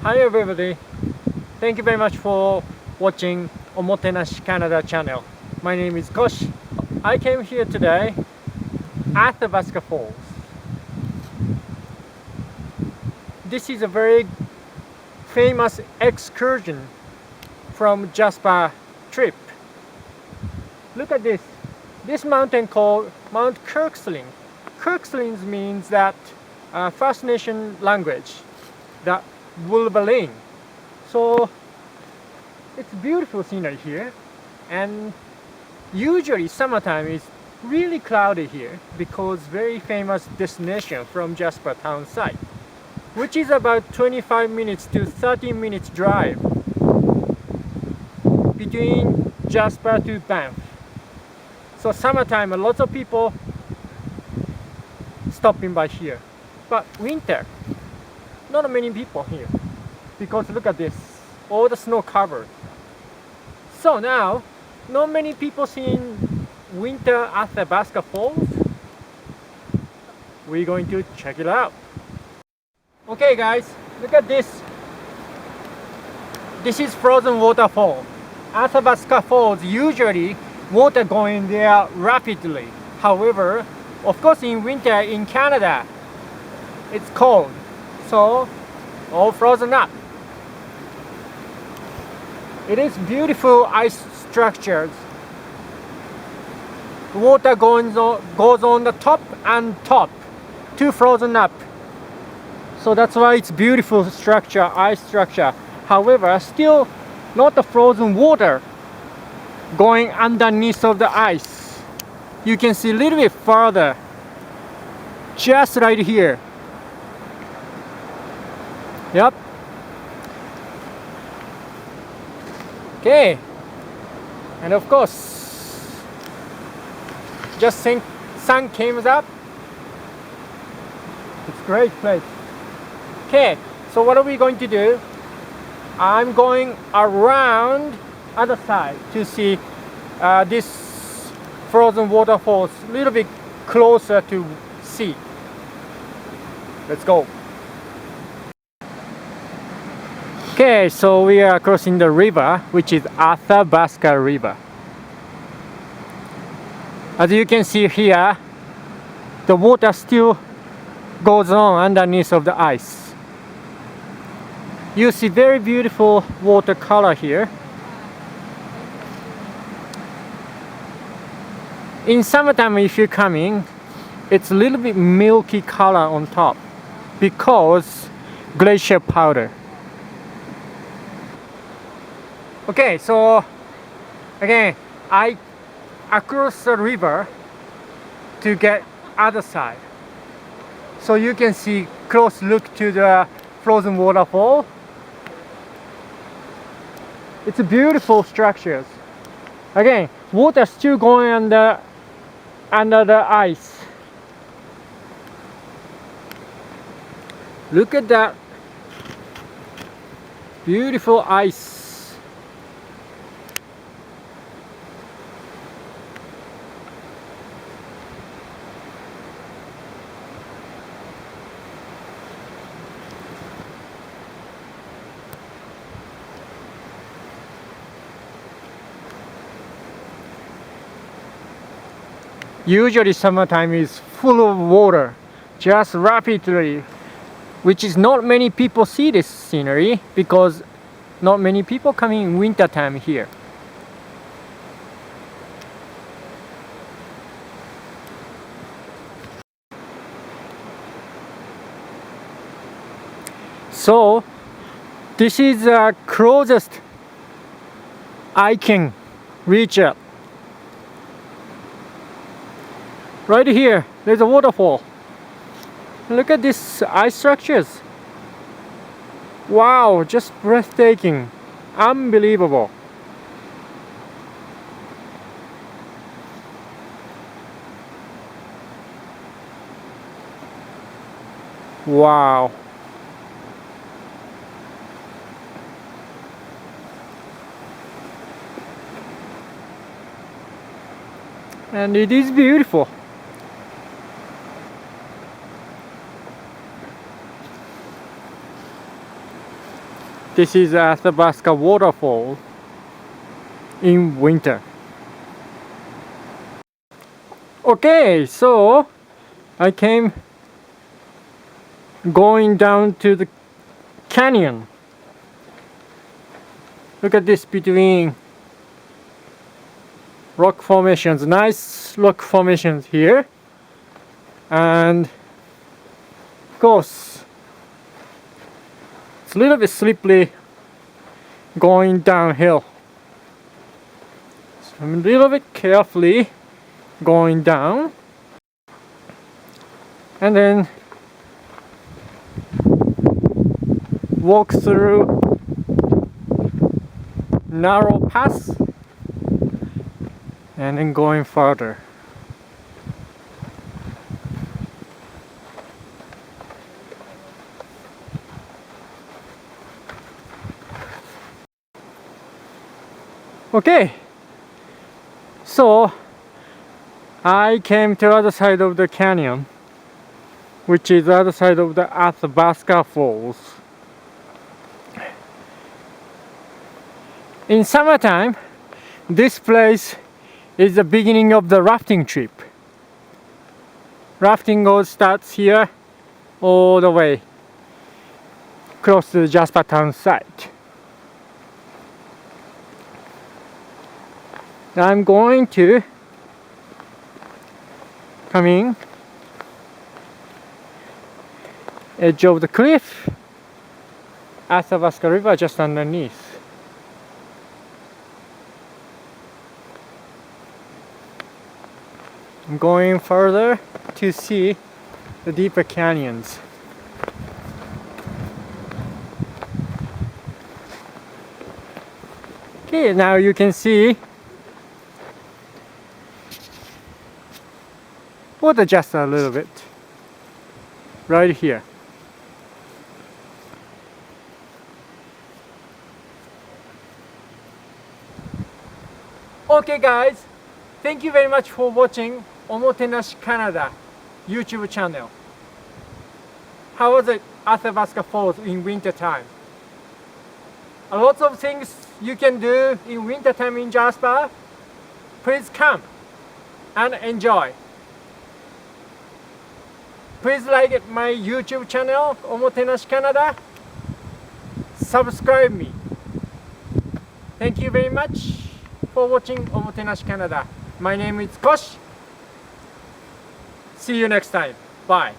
Hi everybody, thank you very much for watching Omotenashi Canada channel. My name is Koshi. I came here today at Athabasca Falls. This is a very famous excursion from Jasper trip. Look at this. This mountain called Mount Kirksling. Kirksling means that First Nation language, that Wolverine. So it's beautiful scenery here, and usually summertime is really cloudy here because very famous destination from Jasper town site, which is about 25 minutes to 30 minutes drive between Jasper to Banff. So summertime, a lot of people stopping by here, but winter, not many people here because look at this, all the snow covered. So now, not many people seeing winter Athabasca Falls. We're going to check it out. Okay guys, look at this. This is frozen waterfall. Athabasca Falls, usually water going there rapidly. However, of course in winter in Canada, it's cold, so all frozen up. It is beautiful ice structures. Water goes on the top and top, too frozen up. So that's why it's beautiful structure, ice structure. However, still not the frozen water going underneath of the ice. You can see a little bit further, just right here. Yep. Okay. And of course, just sun came up. It's a great place. Okay, so what are we going to do? I'm going around other side to see this frozen waterfalls a little bit closer to see. Let's go. Okay, so we are crossing the river, which is Athabasca River. As you can see here, the water still goes on underneath of the ice. You see very beautiful water color here. In summertime, if you're coming, it's a little bit milky color on top because glacier powder. Okay, so again, I across the river to get other side. So you can see close look to the frozen waterfall. It's a beautiful structures. Again, water still going under the ice. Look at that beautiful ice. Usually summertime is full of water, just rapidly, which is not many people see this scenery because not many people coming in winter time here. So this is the closest I can reach it. Right here, there's a waterfall. Look at these ice structures. Wow, just breathtaking. Unbelievable. Wow. And it is beautiful. This is Athabasca waterfall in winter. Okay, so I came going down to the canyon. Look at this between rock formations, nice rock formations here, and of course it's a little bit slippery going downhill, so I'm a little bit carefully going down, and then walk through narrow paths and then going further. Okay, so I came to the other side of the canyon, which is the other side of the Athabasca Falls. In summertime, this place is the beginning of the rafting trip. Rafting starts here all the way close to the Jasper town site. I'm going to come in edge of the cliff, Athabasca River just underneath. I'm going further to see the deeper canyons. Okay, now you can see water just a little bit right here. Okay guys, thank you very much for watching Omotenashi Canada YouTube channel. How was it Athabasca Falls in winter time? A lot of things you can do in winter time in Jasper. Please come and enjoy. Please like my YouTube channel Omotenashi Canada. Subscribe me. Thank you very much for watching Omotenashi Canada. My name is Koshi. See you next time. Bye.